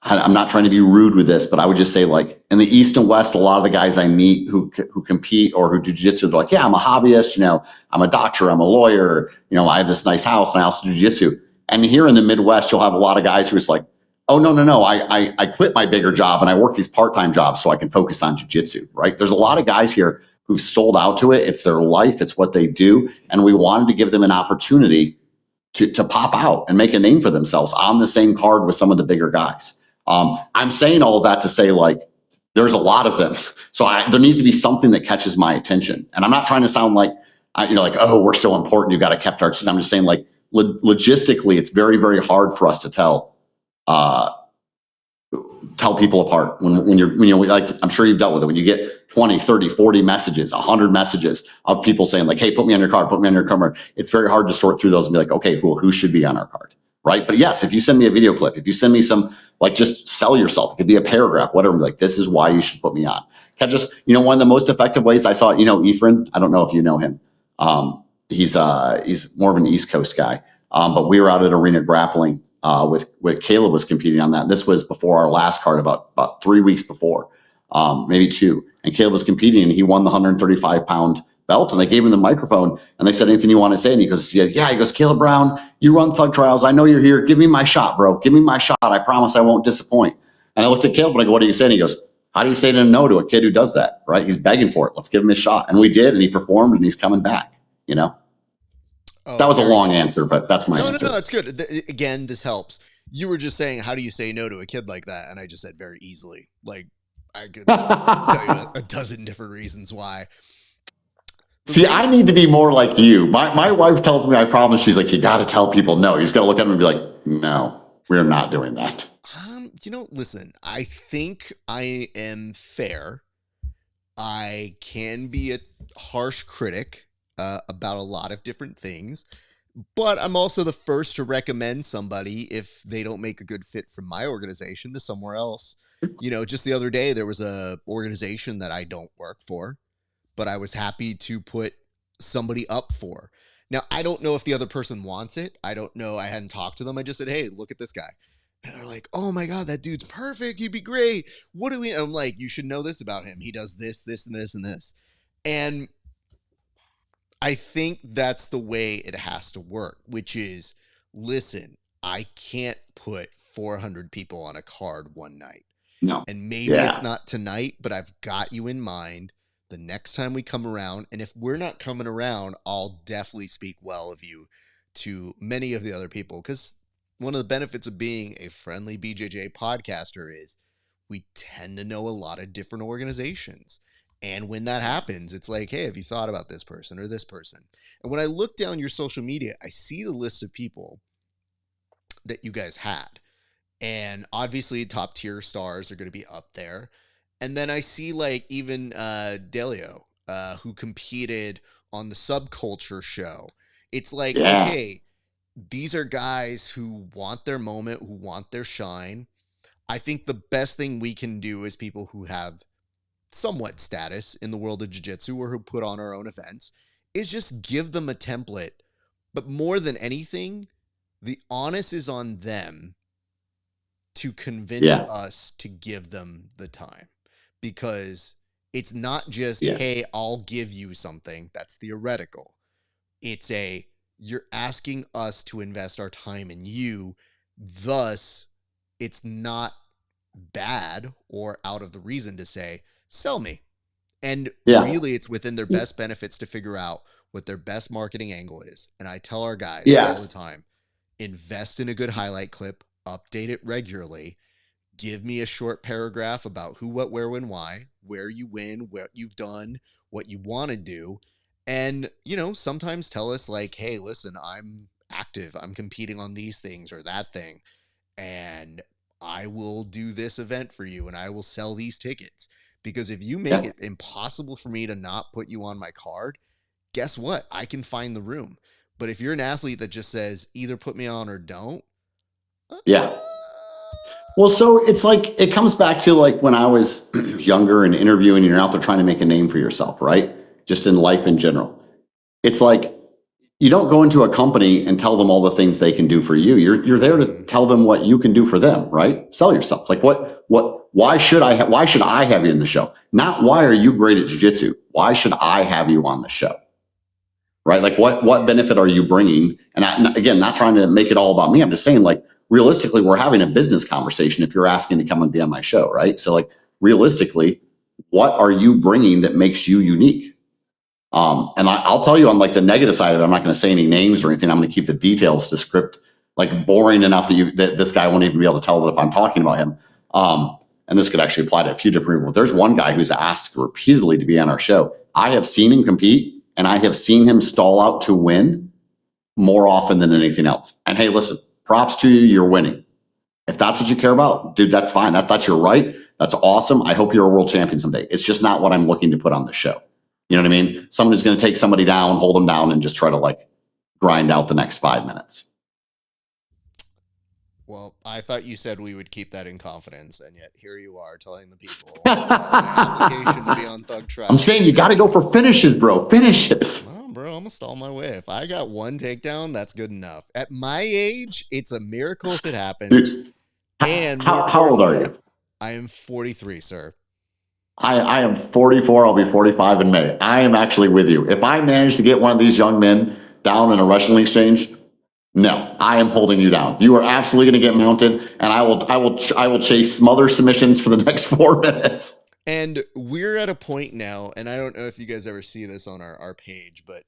I'm not trying to be rude with this, but I would just say, like, in the East and West, a lot of the guys I meet who compete or who do jiu-jitsu, they're like, yeah, I'm a hobbyist, you know, I'm a doctor, I'm a lawyer, you know, I have this nice house and I also do jiu-jitsu. And here in the Midwest, you'll have a lot of guys who are like, oh, no, I quit my bigger job and I work these part-time jobs so I can focus on jiu-jitsu, right? There's a lot of guys here who've sold out to it. It's their life. It's what they do. And we wanted to give them an opportunity to pop out and make a name for themselves on the same card with some of the bigger guys. I'm saying all of that to say, like, there's a lot of them. So there needs to be something that catches my attention. And I'm not trying to sound like, like, oh, we're so important, you got to keep our. I'm just saying, like, logistically, it's very, very hard for us to tell people apart when you're, like, I'm sure you've dealt with it. When you get 20, 30, 40 messages, 100 messages of people saying, like, hey, put me on your card, put me on your card. It's very hard to sort through those and be like, okay, cool, who should be on our card, right? But yes, if you send me a video clip, if you send me some, like, just sell yourself. It could be a paragraph, whatever. Like, this is why you should put me on. Can just, one of the most effective ways I saw, Ephraim, I don't know if you know him. He's more of an East Coast guy. But we were out at Arena Grappling with Caleb was competing on that. This was before our last card, about 3 weeks before, maybe 2. And Caleb was competing and he won the 135-pound belt, and they gave him the microphone and they said, anything you want to say? And he goes, yeah. He goes, Caleb Brown, you run Thug Trials. I know you're here. Give me my shot, bro. Give me my shot. I promise I won't disappoint. And I looked at Caleb and I go, what are you saying? He goes, how do you say no to a kid who does that? Right? He's begging for it. Let's give him his shot. And we did, and he performed, and he's coming back, Oh, that was a long answer, but that's my answer. No, that's good. Again, this helps. You were just saying, how do you say no to a kid like that? And I just said very easily. Like, I could tell you a dozen different reasons why. See, I need to be more like you. My wife tells me I promise. She's like, you got to tell people no. You just got to look at them and be like, no, we're not doing that. Listen, I think I am fair. I can be a harsh critic about a lot of different things, but I'm also the first to recommend somebody if they don't make a good fit from my organization to somewhere else. Just the other day, there was a organization that I don't work for, but I was happy to put somebody up for. Now, I don't know if the other person wants it. I don't know. I hadn't talked to them. I just said, hey, look at this guy. And they're like, oh my God, that dude's perfect. He'd be great. What do we? And I'm like, you should know this about him. He does this, this, and this, and this. And I think that's the way it has to work, which is, listen, I can't put 400 people on a card one night. No. And maybe it's not tonight, but I've got you in mind the next time we come around. And if we're not coming around, I'll definitely speak well of you to many of the other people. Because one of the benefits of being a friendly BJJ podcaster is we tend to know a lot of different organizations. And when that happens, it's like, hey, have you thought about this person or this person? And when I look down your social media, I see the list of people that you guys had. And obviously top tier stars are going to be up there. And then I see, like, even Delio, who competed on the Subculture show. It's like, okay, these are guys who want their moment, who want their shine. I think the best thing we can do as people who have somewhat status in the world of jiu-jitsu or who put on our own events is just give them a template. But more than anything, the onus is on them to convince us to give them the time, because it's not just, hey, I'll give you something. That's theoretical. It's you're asking us to invest our time in you. Thus, it's not bad or out of the reason to say, sell me. And really, it's within their best benefits to figure out what their best marketing angle is. And I tell our guys all the time, invest in a good highlight clip, update it regularly, give me a short paragraph about who, what, where, when, why, where you win, what you've done, what you want to do. And, sometimes tell us like, hey, listen, I'm active. I'm competing on these things or that thing. And I will do this event for you and I will sell these tickets. Because if you make it impossible for me to not put you on my card, guess what? I can find the room. But if you're an athlete that just says either put me on or don't. Yeah. Well, so it's like, it comes back to like when I was younger and interviewing, you're out there trying to make a name for yourself, right? Just in life in general. It's like, you don't go into a company and tell them all the things they can do for you. You're there to tell them what you can do for them, right? Sell yourself. Like why should I have you in the show? Not why are you great at jiu-jitsu? Why should I have you on the show? Right? Like what benefit are you bringing? And again, not trying to make it all about me. I'm just saying, like, realistically, we're having a business conversation if you're asking to come and be on my show, right? So like, realistically, what are you bringing that makes you unique? And I'll tell you on like the negative side of it, I'm not going to say any names or anything. I'm going to keep the details to script, like boring enough that this guy won't even be able to tell that if I'm talking about him. And this could actually apply to a few different people. There's one guy who's asked repeatedly to be on our show. I have seen him compete and I have seen him stall out to win more often than anything else. And hey, listen, props to you. You're winning. If that's what you care about, dude, that's fine. That's your right. That's awesome. I hope you're a world champion someday. It's just not what I'm looking to put on the show. You know what I mean? Someone who's going to take somebody down, hold them down, and just try to like grind out the next 5 minutes. Well, I thought you said we would keep that in confidence, and yet here you are telling the people an application to be on Thug Trials. I'm saying you got to go for finishes, bro. Finishes. Well, bro, I'm going to stall my way. If I got one takedown, that's good enough. At my age, it's a miracle if it happens. Dude, and how old are you? I am 43, sir. I am 44. I'll be 45 in May. I am actually with you. If I manage to get one of these young men down in a wrestling exchange, no, I am holding you down. You are absolutely going to get mounted, and I will chase smother submissions for the next 4 minutes. And we're at a point now, and I don't know if you guys ever see this on our page, but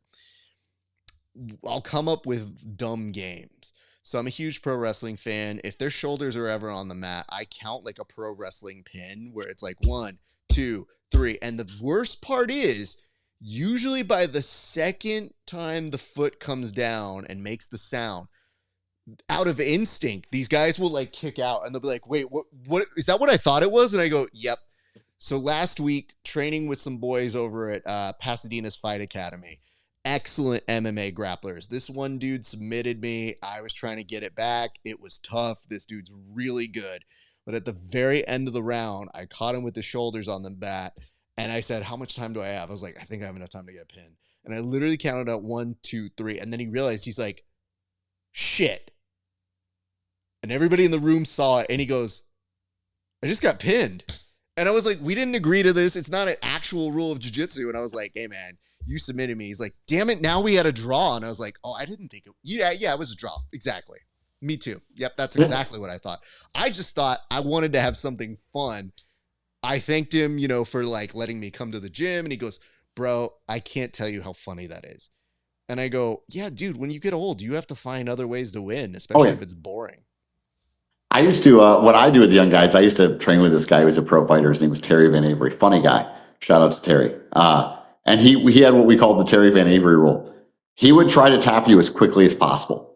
I'll come up with dumb games. So I'm a huge pro wrestling fan. If their shoulders are ever on the mat, I count like a pro wrestling pin where it's like 1, 2, 3. And the worst part is usually by the second time the foot comes down and makes the sound, out of instinct, these guys will like kick out and they'll be like, wait, what is that what I thought it was? And I go, yep. So last week, training with some boys over at Pasadena's Fight Academy, excellent MMA grapplers. This one dude submitted me. I was trying to get it back. It was tough. This dude's really good. But at the very end of the round, I caught him with the shoulders on the bat. And I said, how much time do I have? I was like, I think I have enough time to get a pin. And I literally counted out 1, 2, 3. And then he realized, he's like, shit. And everybody in the room saw it. And he goes, I just got pinned. And I was like, we didn't agree to this. It's not an actual rule of jiu-jitsu. And I was like, hey, man, you submitted me. He's like, damn it, now we had a draw. And I was like, oh, I didn't think it. Yeah, it was a draw. Exactly. Me too. Yep, that's exactly what I thought. I just thought I wanted to have something fun. I thanked him, for like letting me come to the gym. And he goes, bro, I can't tell you how funny that is. And I go, yeah, dude, when you get old, you have to find other ways to win, especially if it's boring. I used to, what I do with the young guys, I used to train with this guy who was a pro fighter. His name was Terry Van Avery. Funny guy. Shout out to Terry. And he had what we called the Terry Van Avery rule. He would try to tap you as quickly as possible.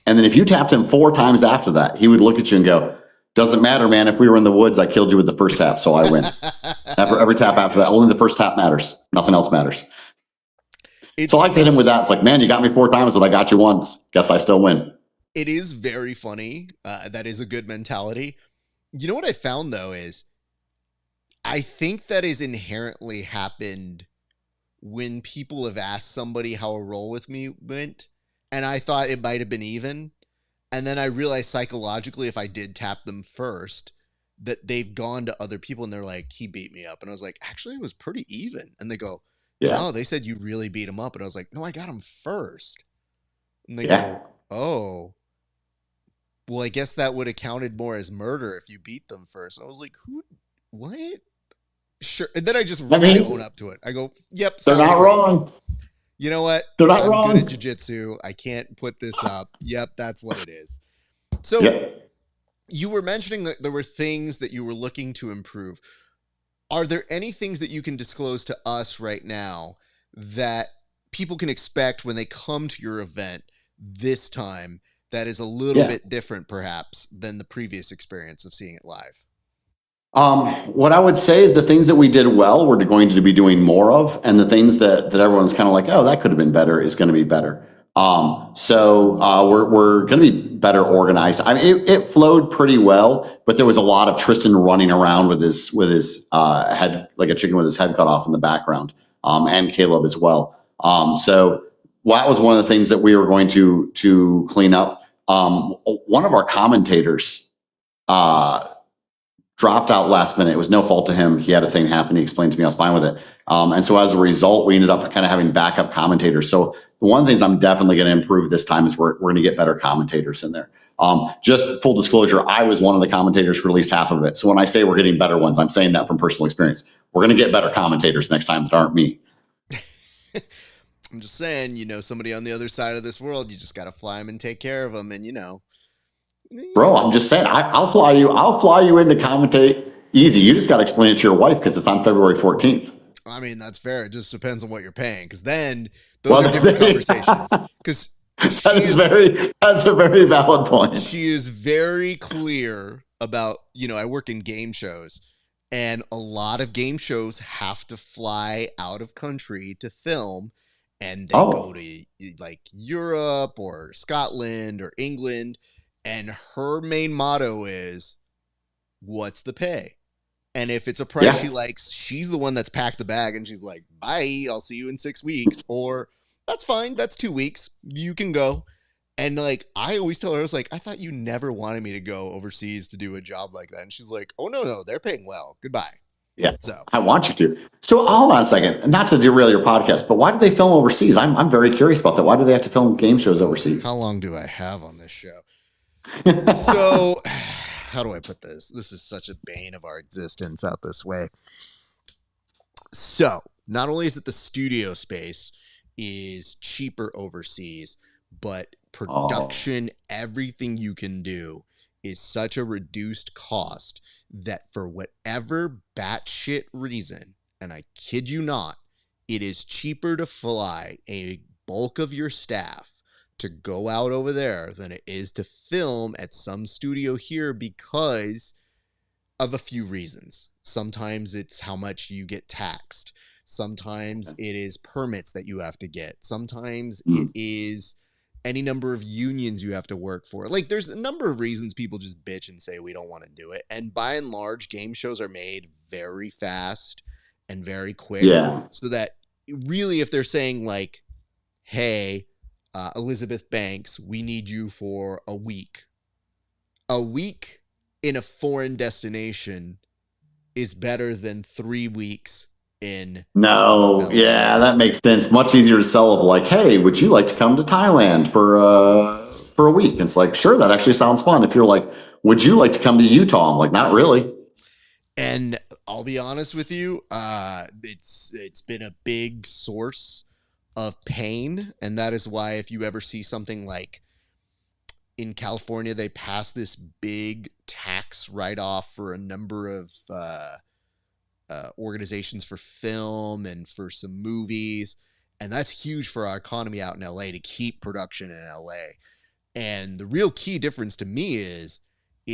And then if you tapped him 4 times after that, he would look at you and go, doesn't matter, man. If we were in the woods, I killed you with the first tap, so I win. Every tap after that, only the first tap matters. Nothing else matters. So I hit him with that. It's like, man, you got me 4 times, but I got you once. Guess I still win. It is very funny. That is a good mentality. You know what I found, though, is I think that is inherently happened when people have asked somebody how a roll with me went, and I thought it might have been even. And then I realized psychologically, if I did tap them first, that they've gone to other people and they're like, he beat me up. And I was like, actually, it was pretty even. And they go, no, they said you really beat him up. And I was like, no, I got him first. And they go, oh, well, I guess that would have counted more as murder if you beat them first. And I was like, what? Sure. And then I just own up to it. I go, yep. They're not wrong. You know what? They're not I'm good at wrong. jujitsu. I can't put this up. Yep, that's what it is. So Yeah. you were mentioning that there were things that you were looking to improve. Are there any things that you can disclose to us right now that people can expect when they come to your event this time that is a little Yeah. bit different, perhaps, than the previous experience of seeing it live? What I would say is the things that we did well, we're going to be doing more of, and the things that everyone's kind of like, oh, that could have been better, is going to be better. We're going to be better organized. I mean, it flowed pretty well, but there was a lot of Tristan running around with his head, like a chicken with his head cut off in the background, and Caleb as well. That was one of the things that we were going to clean up. One of our commentators. Dropped out last minute. It was no fault to him. He had a thing happen. He explained to me. I was fine with it. And so as a result, we ended up kind of having backup commentators. So one of the things I'm definitely going to improve this time is we're going to get better commentators in there. Just full disclosure, I was one of the commentators for at least half of it. So when I say we're getting better ones, I'm saying that from personal experience. We're going to get better commentators next time that aren't me. I'm just saying, somebody on the other side of this world, you just got to fly them and take care of them. And, Bro, I'm just saying, I'll fly you. I'll fly you in to commentate easy. You just got to explain it to your wife because it's on February 14th. I mean, that's fair. It just depends on what you're paying, because then those Well, are different conversations. Because that's a very valid point. she is very clear about, I work in game shows, and a lot of game shows have to fly out of country to film, and they go to like Europe or Scotland or England, and her main motto is, what's the pay? And if it's a price she likes, she's the one that's packed the bag, and she's like, bye, I'll see you in 6 weeks. Or, that's fine, that's 2 weeks, you can go. And like, I always tell her, I was like, I thought you never wanted me to go overseas to do a job like that. And she's like, oh, no, they're paying well. Goodbye. Yeah, so I want you to. So hold on a second, not to derail your podcast, but why do they film overseas? I'm very curious about that. Why do they have to film game shows overseas? How long do I have on this show? So, how do I put this? This is such a bane of our existence out this way. So, not only is it the studio space is cheaper overseas, but production, everything you can do is such a reduced cost that for whatever batshit reason, and I kid you not, it is cheaper to fly a bulk of your staff to go out over there than it is to film at some studio here, because of a few reasons. Sometimes it's how much you get taxed. Sometimes it is permits that you have to get. Sometimes it is any number of unions you have to work for. Like, there's a number of reasons people just bitch and say we don't want to do it. And by and large, game shows are made very fast and very quick. Yeah. So that really, if they're saying like, hey, Elizabeth Banks, we need you for a week. A week in a foreign destination is better than 3 weeks in No, yeah, that makes sense. Much easier to sell of like, hey, would you like to come to Thailand for a week? And it's like, sure, that actually sounds fun. If you're like, would you like to come to Utah? I'm like, not really. And I'll be honest with you, it's been a big source of pain, and that is why if you ever see something like in California, they passed this big tax write-off for a number of organizations for film and for some movies, and that's huge for our economy out in LA to keep production in LA. And the real key difference to me is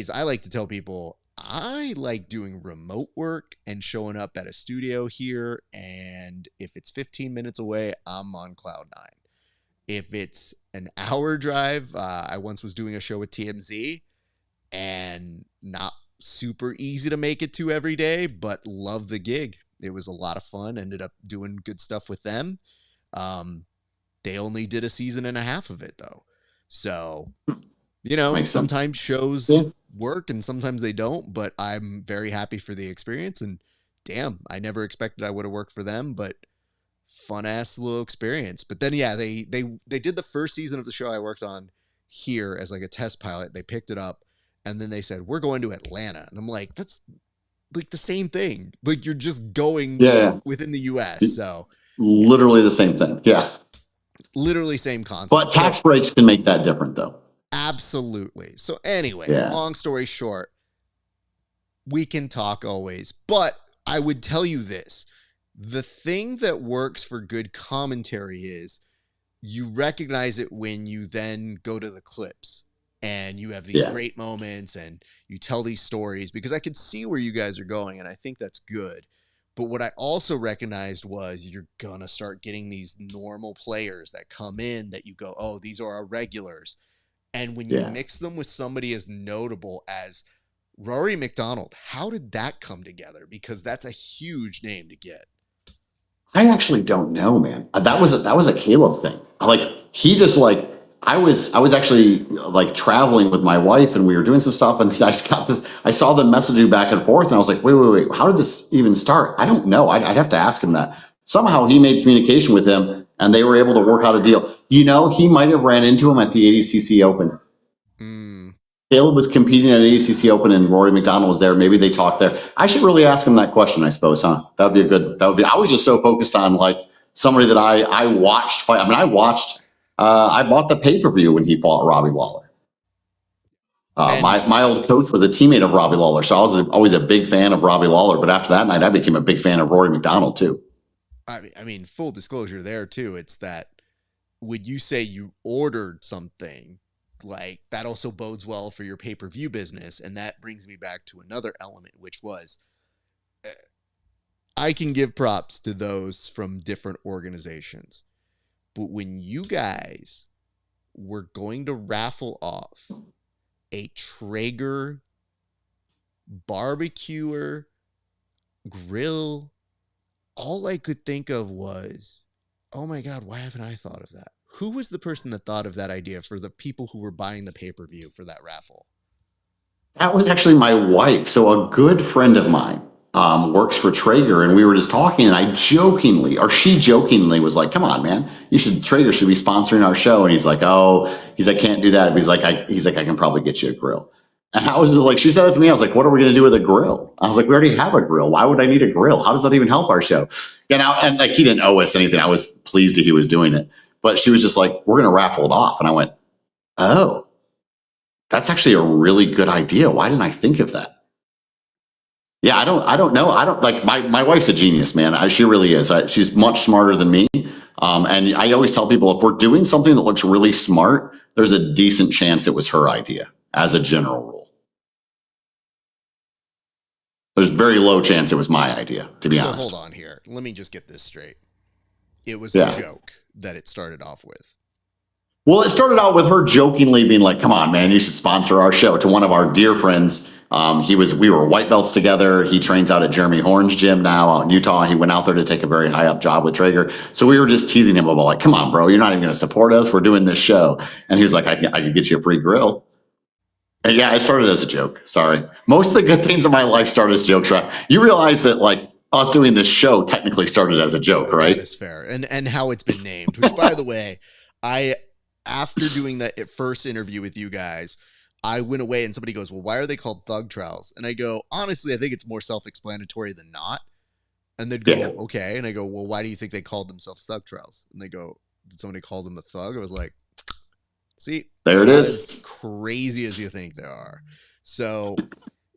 I like to tell people I like doing remote work and showing up at a studio here, and if it's 15 minutes away, I'm on cloud nine. If it's an hour drive, I once was doing a show with TMZ, and not super easy to make it to every day, but love the gig. It was a lot of fun. Ended up doing good stuff with them. They only did a season and a half of it though. So, sometimes shows work and sometimes they don't, but I'm very happy for the experience. And damn, I never expected I would have worked for them, but fun ass little experience. But then, yeah, they did the first season of the show I worked on here as like a test pilot. They picked it up, and then they said, we're going to Atlanta. And I'm like, that's like the same thing. Like, you're just going within the US. So literally the same thing. Yeah. Literally same concept. But tax breaks can make that different, though. Absolutely. So anyway, Yeah. long story short, we can talk always, but I would tell you this. The thing that works for good commentary is you recognize it when you then go to the clips and you have these great moments and you tell these stories, because I could see where you guys are going and I think that's good. But what I also recognized was you're going to start getting these normal players that come in that you go, oh, these are our regulars. And when you mix them with somebody as notable as Rory McDonald, how did that come together? Because that's a huge name to get. I actually don't know, man. That was a Caleb thing. Like he just like I was actually like traveling with my wife and we were doing some stuff and I just got this. I saw them messaging back and forth and I was like, wait, how did this even start? I don't know. I'd have to ask him that. Somehow he made communication with him and they were able to work out a deal. You know, he might have ran into him at the ADCC Open. Caleb was competing at ADCC Open and Rory McDonald was there. Maybe they talked there. I should really ask him that question, I suppose, huh? That would be, I was just so focused on like somebody that I watched fight. I mean, I bought the pay-per-view when he fought Robbie Lawler. My old coach was a teammate of Robbie Lawler. So I was always a big fan of Robbie Lawler. But after that night, I became a big fan of Rory McDonald too. I mean, full disclosure there too. It's that when you say you ordered something, like that also bodes well for your pay-per-view business. And that brings me back to another element, which was I can give props to those from different organizations. But when you guys were going to raffle off a Traeger barbecuer grill, all I could think of was, oh my God, why haven't I thought of that? Who was the person that thought of that idea for the people who were buying the pay-per-view for that raffle? That was actually my wife. So a good friend of mine works for Traeger, and we were just talking, and she jokingly was like, "Come on, man, Traeger should be sponsoring our show." And he's like, "Can't do that." But he's like, "I can probably get you a grill." And I was just like, she said it to me. I was like, "What are we going to do with a grill?" I was like, "We already have a grill. Why would I need a grill? How does that even help our show?" And like he didn't owe us anything. I was pleased that he was doing it. But she was just like, "We're going to raffle it off." And I went, "Oh, that's actually a really good idea. Why didn't I think of that?" Yeah, I don't know. I don't like my wife's a genius, man. She really is. She's much smarter than me. And I always tell people if we're doing something that looks really smart, there's a decent chance it was her idea as a general rule. There's very low chance it was my idea, to be honest. Hold on here. Let me just get this straight. It was a joke that it started off with. Well, it started out with her jokingly being like, "Come on, man, you should sponsor our show," to one of our dear friends. We were white belts together. He trains out at Jeremy Horn's gym now out in Utah. He went out there to take a very high up job with Traeger. So we were just teasing him about like, "Come on, bro, you're not even going to support us. We're doing this show." And he was like, I can get you a free grill. And yeah, it started as a joke. Sorry. Most of the good things in my life start as jokes, right? You realize that like us doing this show technically started as a joke, right? That is fair. And how it's been named, which by the way, after doing that first interview with you guys, I went away and somebody goes, "Well, why are they called Thug Trials?" And I go, "Honestly, I think it's more self-explanatory than not." And they'd go, "Okay." And I go, "Well, why do you think they called themselves Thug Trials?" And they go, "Did somebody call them a thug?" I was like, see, there it is. As crazy as you think they are. So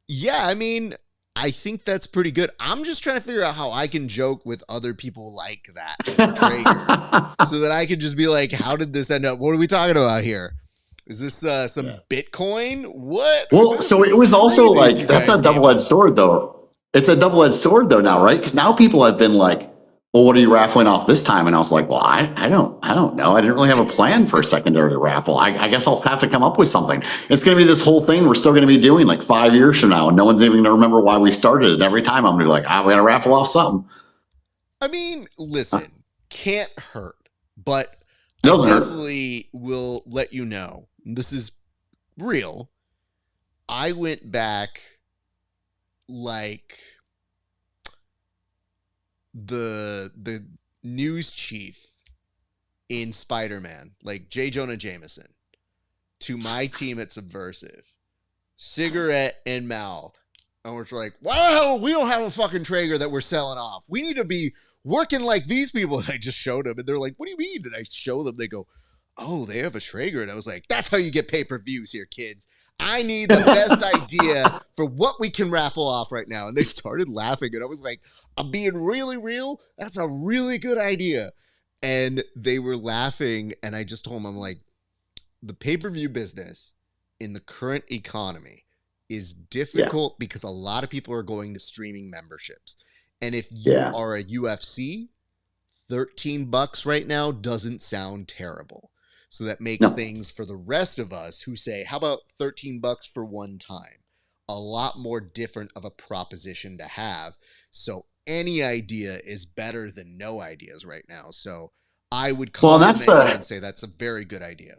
yeah, I mean, I think that's pretty good. I'm just trying to figure out how I can joke with other people like that Traeger, so that I can just be like, "How did this end up? What are we talking about here? Is this some Bitcoin? What?" Well, so it was also like, that's a double-edged sword though. It's a double-edged sword though now, right? Because now people have been like, "Well, what are you raffling off this time?" And I was like, "Well, I don't know. I didn't really have a plan for a secondary raffle. I guess I'll have to come up with something." It's going to be this whole thing we're still going to be doing like 5 years from now, and no one's even going to remember why we started it. Every time I'm going to be like, we got to raffle off something. I mean, listen, can't hurt, but Doesn't I definitely will let you know. This is real. I went back like the news chief in Spider-Man, like J. Jonah Jameson, to my team at Subversive, cigarette in mouth, and we're like, "Wow, we don't have a fucking Traeger that we're selling off. We need to be working like these people. And I just showed them, and they're like, what do you mean? And I show them, they go, oh, they have a Traeger. And I was like, that's how you get pay-per-views here, kids. I need the best idea for what we can raffle off right now. And they started laughing, and I was like, I'm being really real. That's a really good idea. And they were laughing, and I just told them, I'm like, the pay-per-view business in the current economy is difficult because a lot of people are going to streaming memberships. And if you are a UFC, $13 right now doesn't sound terrible. So that makes things for the rest of us who say, how about $13 for one time? A lot more different of a proposition to have. So any idea is better than no ideas right now. So I would compliment you and say that's a very good idea.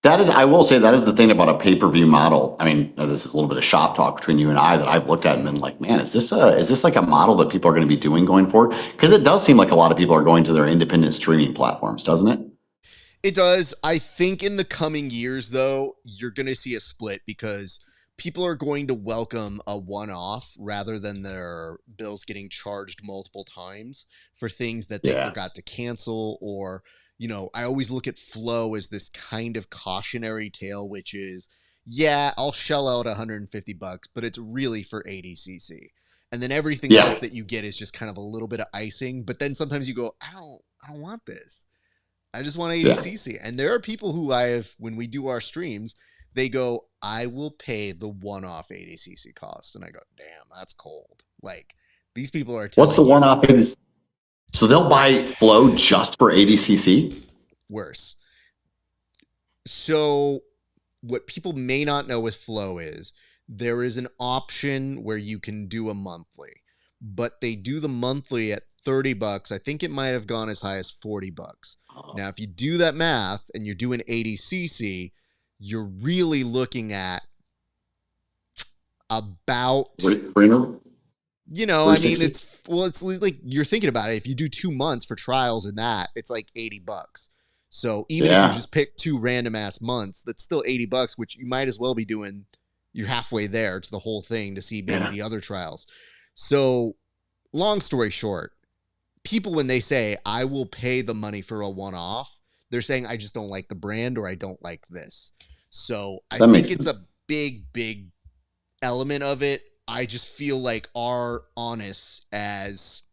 That is, I will say, that is the thing about a pay-per-view model. I mean, this is a little bit of shop talk between you and I that I've looked at and been like, man, is this like a model that people are going to be doing going forward? Because it does seem like a lot of people are going to their independent streaming platforms, doesn't it? It does. I think in the coming years, though, you're going to see a split because people are going to welcome a one-off rather than their bills getting charged multiple times for things that they forgot to cancel. Or, you know, I always look at Flow as this kind of cautionary tale, which is, yeah, I'll shell out $150, but it's really for ADCC. And then everything else that you get is just kind of a little bit of icing. But then sometimes you go, I don't want this. I just want ADCC. And there are people who when we do our streams, they go, I will pay the one-off ADCC cost. And I go, damn, that's cold. Like, these people are telling What's the one-off ADCC? So they'll buy Flow just for ADCC? Worse. So what people may not know with Flow is there is an option where you can do a monthly, but they do the monthly at $30. I think it might have gone as high as $40. Now, if you do that math and you're doing ADCC, you're really looking at about, you know, I mean, it's like you're thinking about it. If you do 2 months for trials and that, it's like $80. So even if you just pick 2 random ass months, that's still $80, which you might as well be doing. You're halfway there to the whole thing to see maybe the other trials. So long story short, people, when they say, I will pay the money for a one-off, they're saying, I just don't like the brand or I don't like this. So I think it's a big, big element of it. I just feel like our onus as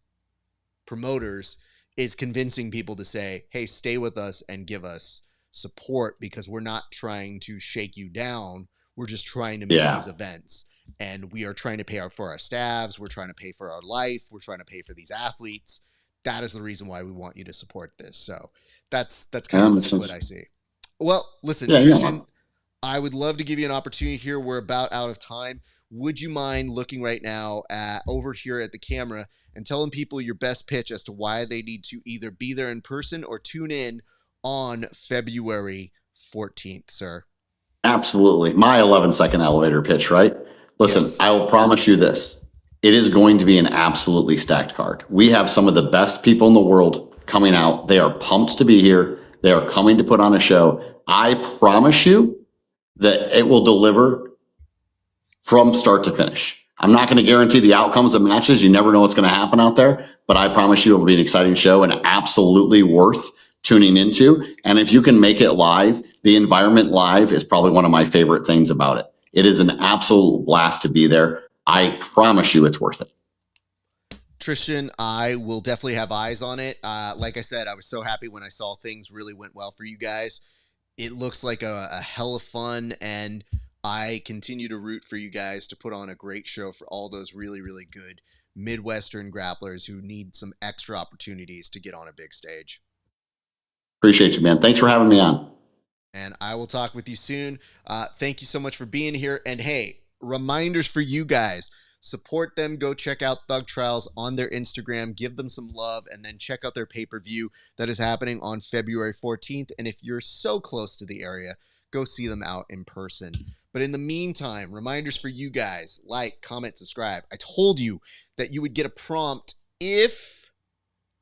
promoters is convincing people to say, hey, stay with us and give us support because we're not trying to shake you down. We're just trying to make these events. And we are trying to pay for our staffs. We're trying to pay for our life. We're trying to pay for these athletes. That is the reason why we want you to support this. So that's kind of the split I see. Well, listen, Tristian, I would love to give you an opportunity here. We're about out of time. Would you mind looking right now over here at the camera and telling people your best pitch as to why they need to either be there in person or tune in on February 14th, sir? Absolutely. My 11-second elevator pitch, right? Listen, I will promise you this. It is going to be an absolutely stacked card. We have some of the best people in the world coming out. They are pumped to be here. They are coming to put on a show. I promise you that it will deliver from start to finish. I'm not going to guarantee the outcomes of matches. You never know what's going to happen out there, but I promise you it will be an exciting show and absolutely worth tuning into. And if you can make it live, the environment live is probably one of my favorite things about it. It is an absolute blast to be there. I promise you it's worth it. Tristian, I will definitely have eyes on it. Like I said, I was so happy when I saw things really went well for you guys. It looks like a hell of fun, and I continue to root for you guys to put on a great show for all those really, really good Midwestern grapplers who need some extra opportunities to get on a big stage. Appreciate you, man. Thanks for having me on. And I will talk with you soon. Thank you so much for being here. And hey, reminders for you guys. Support them. Go check out Thug Trials on their Instagram. Give them some love. And then check out their pay-per-view that is happening on February 14th. And if you're so close to the area, go see them out in person. But in the meantime, reminders for you guys. Like, comment, subscribe. I told you that you would get a prompt if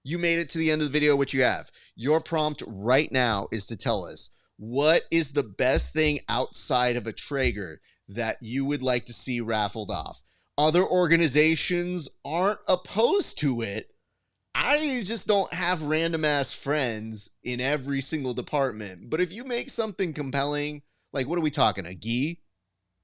you made it to the end of the video, which you have. Your prompt right now is to tell us, what is the best thing outside of a Traeger that you would like to see raffled off? Other organizations aren't opposed to it, I just don't have random ass friends in every single department. But if you make something compelling, like what are we talking? A gi?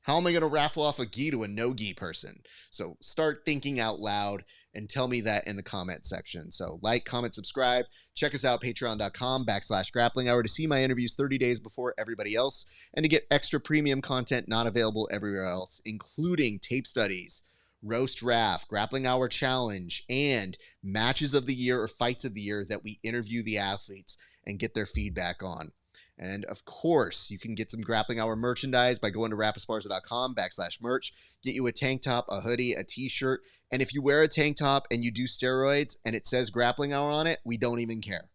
How am I going to raffle off a gi to a no gi person? So start thinking out loud and tell me that in the comment section. So like, comment, subscribe. Check us out, patreon.com/grappling hour to see my interviews 30 days before everybody else and to get extra premium content not available everywhere else, including tape studies, roast draft, grappling hour challenge, and matches of the year or fights of the year that we interview the athletes and get their feedback on. And of course, you can get some Grappling Hour merchandise by going to raffesparza.com/merch. Get you a tank top, a hoodie, a t-shirt. And if you wear a tank top and you do steroids and it says Grappling Hour on it, we don't even care.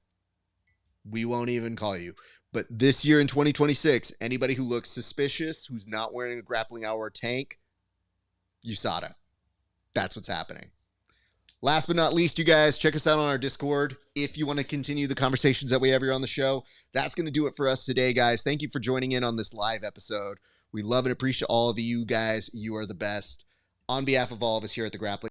We won't even call you. But this year in 2026, anybody who looks suspicious, who's not wearing a Grappling Hour tank, USADA. That's what's happening. Last but not least, you guys, check us out on our Discord if you want to continue the conversations that we have here on the show. That's going to do it for us today, guys. Thank you for joining in on this live episode. We love and appreciate all of you guys. You are the best. On behalf of all of us here at the Grappling